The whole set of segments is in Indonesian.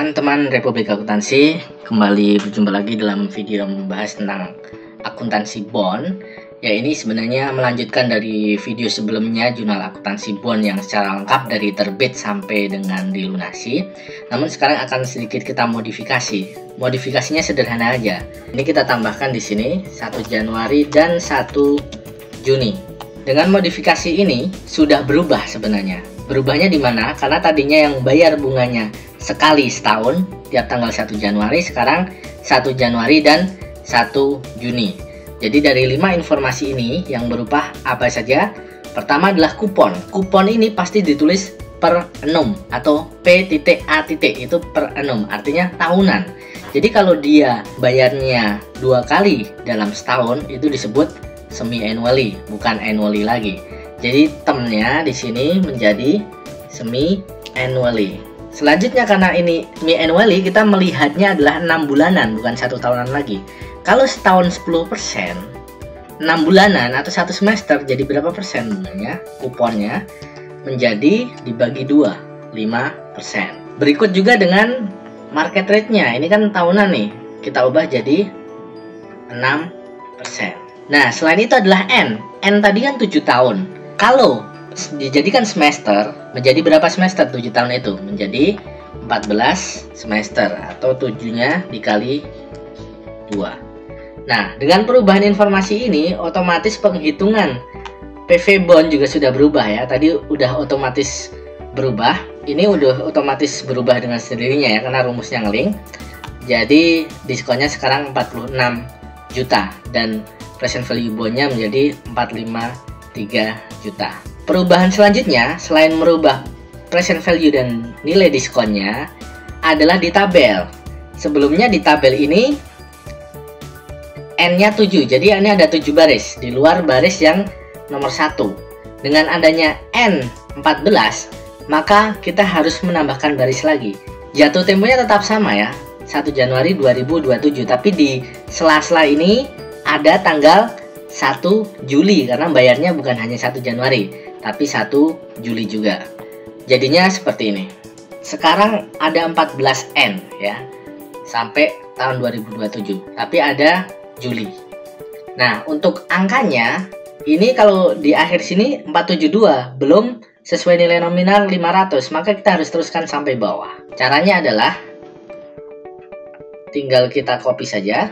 Teman-teman Republik Akuntansi, kembali berjumpa lagi dalam video yang membahas tentang akuntansi bond. Ya, ini sebenarnya melanjutkan dari video sebelumnya, jurnal akuntansi bond yang secara lengkap dari terbit sampai dengan dilunasi. Namun sekarang akan sedikit kita modifikasi. Modifikasinya sederhana aja. Ini kita tambahkan di sini 1 Januari dan 1 Juni. Dengan modifikasi ini sudah berubah sebenarnya. Berubahnya di mana? Karena tadinya yang bayar bunganya sekali setahun tiap tanggal 1 Januari, sekarang 1 Januari dan 1 Juni. Jadi dari 5 informasi ini yang berupa apa saja? Pertama adalah kupon. Kupon ini pasti ditulis per annum atau P.A. itu per annum, artinya tahunan. Jadi kalau dia bayarnya 2 kali dalam setahun itu disebut semi annually, bukan annually lagi. Jadi termnya di sini menjadi semi annually. Selanjutnya karena ini semi annually, kita melihatnya adalah 6 bulanan bukan 1 tahunan lagi. Kalau setahun 10%, 6 bulanan atau 1 semester jadi berapa persen bunganya? Kuponnya menjadi dibagi 2, 5%. Berikut juga dengan market rate-nya. Ini kan tahunan nih, kita ubah jadi 6%. Nah, selain itu adalah N. N tadi kan 7 tahun. Kalau dijadikan semester, menjadi berapa semester 7 tahun itu? Menjadi 14 semester atau 7-nya dikali 2. Nah, dengan perubahan informasi ini, otomatis penghitungan PV bond juga sudah berubah ya. Tadi udah otomatis berubah. Ini udah otomatis berubah dengan sendirinya ya, karena rumusnya ngeling. Jadi diskonnya sekarang 46 juta dan present value bondnya menjadi 453 juta. Perubahan selanjutnya, selain merubah present value dan nilai diskonnya, adalah di tabel. Sebelumnya di tabel ini N-nya 7, jadi ini ada 7 baris di luar baris yang nomor 1. Dengan adanya N14, maka kita harus menambahkan baris lagi. Jatuh temponya tetap sama ya, 1 Januari 2027, tapi di sela-sela ini ada tanggal 1 Juli karena bayarnya bukan hanya 1 Januari, tapi 1 Juli juga. Jadinya seperti ini. Sekarang ada 14 N ya, sampai tahun 2027, tapi ada Juli. Nah, untuk angkanya ini kalau di akhir sini 472 belum sesuai nilai nominal 500, maka kita harus teruskan sampai bawah. Caranya adalah tinggal kita copy saja.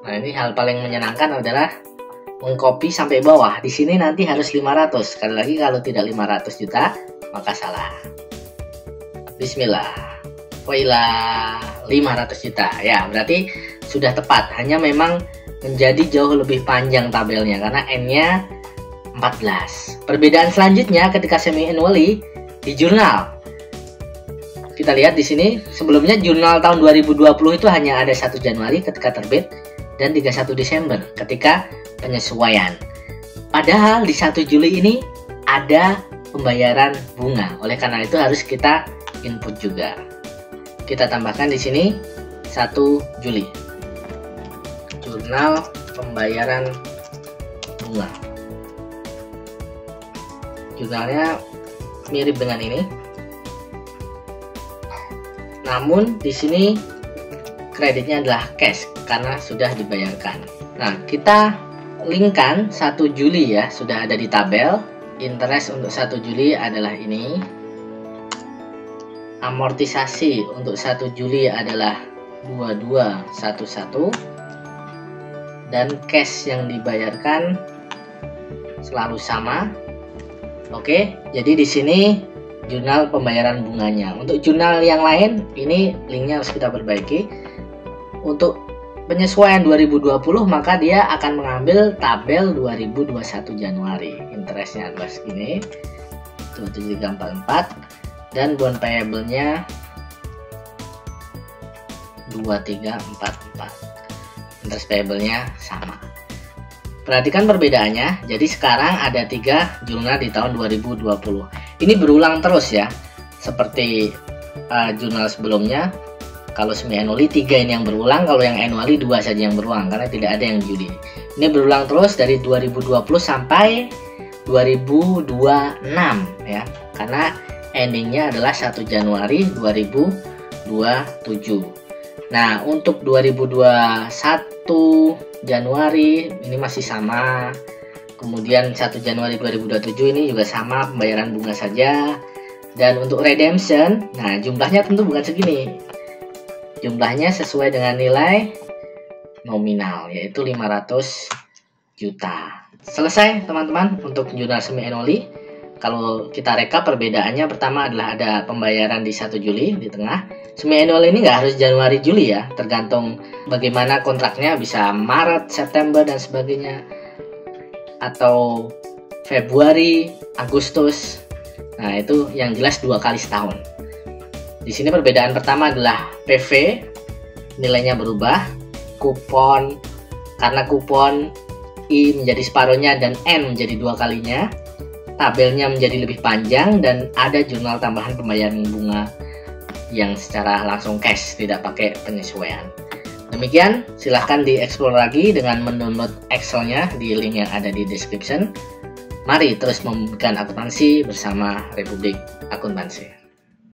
Nah, ini hal paling menyenangkan adalah mengcopy sampai bawah. Di sini nanti harus 500. Sekali lagi kalau tidak 500 juta, maka salah. Bismillah. Wailah, 500 juta. Ya, berarti sudah tepat. Hanya memang menjadi jauh lebih panjang tabelnya karena N-nya 14. Perbedaan selanjutnya ketika semi annually di jurnal. Kita lihat di sini, sebelumnya jurnal tahun 2020 itu hanya ada 1 Januari ketika terbit dan 31 Desember ketika penyesuaian. Padahal di 1 Juli ini ada pembayaran bunga. Oleh karena itu harus kita input juga. Kita tambahkan di sini 1 Juli. Jurnal pembayaran bunga. Jurnalnya mirip dengan ini. Namun di sini kreditnya adalah cash karena sudah dibayarkan. Nah, kita linkkan 1 Juli ya, sudah ada di tabel. Interest untuk 1 Juli adalah ini. Amortisasi untuk 1 Juli adalah 2211 dan cash yang dibayarkan selalu sama. Oke, jadi di sini jurnal pembayaran bunganya. Untuk jurnal yang lain ini linknya harus kita perbaiki. Untuk penyesuaian 2020 maka dia akan mengambil tabel 2021 Januari. Interestnya adalah segini, 2344. Dan bond payable-nya 2344. Interest payable-nya sama. Perhatikan perbedaannya. Jadi sekarang ada 3 jurnal di tahun 2020. Ini berulang terus ya. Seperti jurnal sebelumnya. Kalau semi annually 3 ini yang berulang, kalau yang annually 2 saja yang berulang karena tidak ada yang Juli. Ini berulang terus dari 2020 sampai 2026 ya. Karena endingnya adalah 1 Januari 2027. Nah, untuk 2021 Januari ini masih sama. Kemudian 1 Januari 2027 ini juga sama, pembayaran bunga saja. Dan untuk redemption, nah jumlahnya tentu bukan segini. Jumlahnya sesuai dengan nilai nominal, yaitu 500 juta. Selesai teman-teman untuk jurnal semi annually. Kalau kita rekap, perbedaannya pertama adalah ada pembayaran di 1 Juli di tengah. Semi annual ini nggak harus Januari Juli ya, tergantung bagaimana kontraknya, bisa Maret, September dan sebagainya, atau Februari, Agustus. Nah, itu yang jelas 2 kali setahun. Di sini perbedaan pertama adalah PV, nilainya berubah, kupon, karena kupon I menjadi separuhnya dan N menjadi 2 kalinya, tabelnya menjadi lebih panjang, dan ada jurnal tambahan pembayaran bunga yang secara langsung cash, tidak pakai penyesuaian. Demikian, silahkan dieksplor lagi dengan mendownload Excel-nya di link yang ada di description. Mari terus memberikan akuntansi bersama Republik Akuntansi.